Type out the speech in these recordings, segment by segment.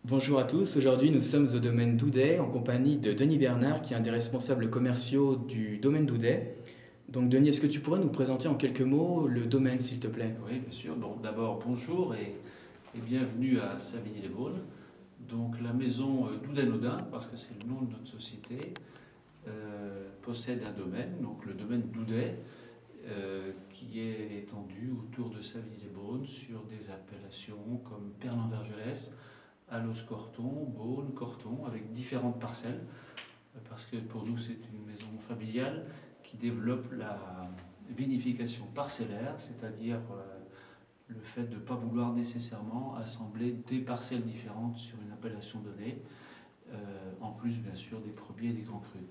Bonjour à tous, aujourd'hui nous sommes au domaine Doudet en compagnie de Denis Bernard qui est un des responsables commerciaux du domaine Doudet. Donc Denis, est-ce que tu pourrais nous présenter en quelques mots le domaine s'il te plaît? Oui, bien sûr. Bon, d'abord, bonjour et bienvenue à Savigny-les-Bauges. Donc, la maison Doudet-Naudin, parce que c'est le nom de notre société, possède un domaine, donc le domaine Doudet, qui est étendu autour de Savigny-les-Bauges sur des appellations comme Pernan-Vergelès, Allos-Corton, Beaune, Corton, avec différentes parcelles, parce que pour nous c'est une maison familiale qui développe la vinification parcellaire, c'est-à-dire le fait de ne pas vouloir nécessairement assembler des parcelles différentes sur une appellation donnée, en plus bien sûr des premiers et des grands crus.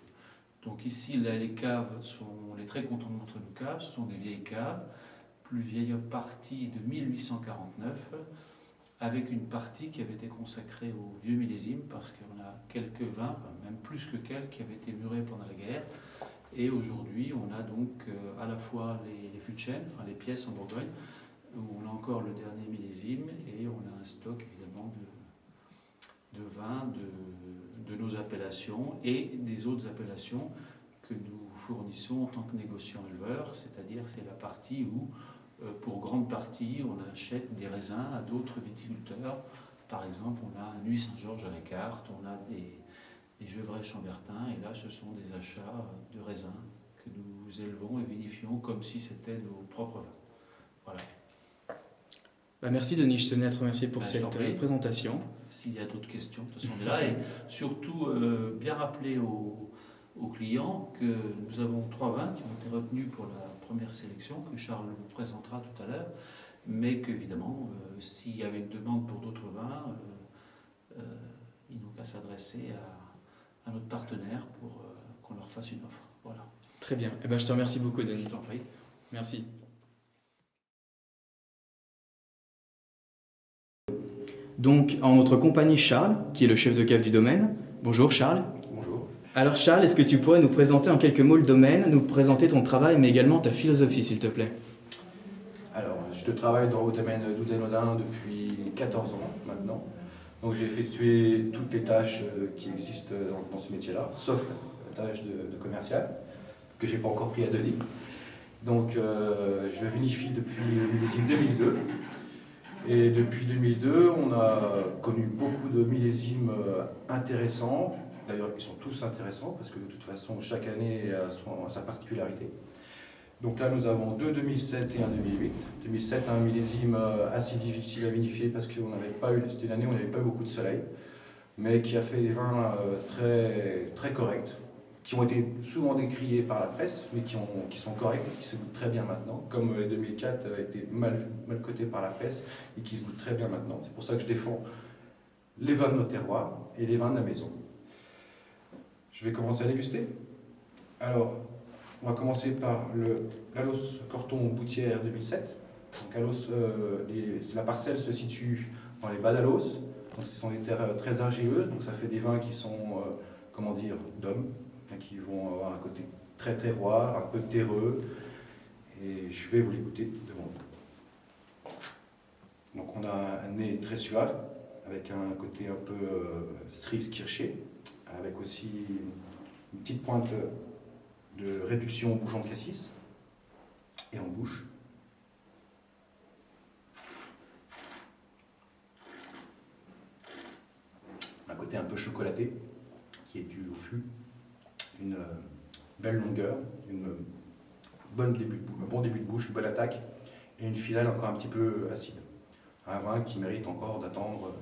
Donc ici, là, les caves sont, on est très content de montrer nos caves, ce sont des vieilles caves, plus vieille partie de 1849, avec une partie qui avait été consacrée au vieux millésime, parce qu'on a quelques vins, enfin même plus que quelques, qui avaient été murés pendant la guerre. Et aujourd'hui, on a donc à la fois les fûts de chêne, enfin les pièces en Bourgogne, où on a encore le dernier millésime, et on a un stock évidemment de vins de nos appellations et des autres appellations que nous fournissons en tant que négociant éleveur, c'est-à-dire c'est la partie où, pour grande partie, on achète des raisins à d'autres viticulteurs. Par exemple, on a un Nuit Saint-Georges à la carte, on a des Gevrey Chambertin, et là ce sont des achats de raisins que nous élevons et vinifions comme si c'était nos propres vins. Voilà. Merci Denis, je tenais à te remercier pour Je t'en cette prie. présentation. S'il y a d'autres questions, de toute façon on est là. Et surtout, bien rappeler aux clients que nous avons 3 vins qui ont été retenus pour la première sélection, que Charles vous présentera tout à l'heure, mais qu'évidemment, s'il y avait une demande pour d'autres vins, ils n'ont qu'à s'adresser à notre partenaire pour qu'on leur fasse une offre. Voilà. Très bien, je te remercie beaucoup Denis. Je t'en prie. Merci. Donc en notre compagnie Charles, qui est le chef de cave du domaine. Bonjour Charles. Bonjour. Alors Charles, est-ce que tu pourrais nous présenter en quelques mots le domaine, nous présenter ton travail mais également ta philosophie s'il te plaît? Alors, je travaille au domaine Doudet-Naudin depuis 14 ans maintenant. Donc j'ai effectué toutes les tâches qui existent dans ce métier-là, sauf la tâche de commercial, que je n'ai pas encore pris à Denis. Donc je vinifie depuis le millésime 2002. Et depuis 2002, on a connu beaucoup de millésimes intéressants. D'ailleurs, ils sont tous intéressants parce que de toute façon, chaque année a sa particularité. Donc là, nous avons deux 2007 et un 2008. 2007, un millésime assez difficile à vinifier parce que c'était une année où on n'avait pas eu beaucoup de soleil, mais qui a fait des vins très, très corrects, qui ont été souvent décriés par la presse, mais qui sont corrects et qui se goûtent très bien maintenant, comme les 2004 a été mal cotés par la presse et qui se goûtent très bien maintenant. C'est pour ça que je défends les vins de nos terroirs et les vins de la maison. Je vais commencer à déguster. Alors, on va commencer par l'Allos Corton Boutière 2007. Donc Allos, la parcelle se situe dans les bas d'Allos. Donc ce sont des terres très argileuses, donc ça fait des vins qui sont, comment dire, d'hommes, qui vont avoir un côté très terroir, un peu terreux. Et je vais vous les goûter devant vous. Donc on a un nez très suave, avec un côté un peu cerise kirché, avec aussi une petite pointe de réduction au bouchon de cassis et en bouche. Un côté un peu chocolaté qui est dû au fût, une belle longueur, un bon début de bouche, une bonne attaque et une finale encore un petit peu acide. Un vin qui mérite encore d'attendre,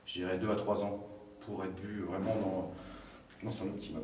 je dirais, 2 à 3 ans pour être bu vraiment dans son optimum.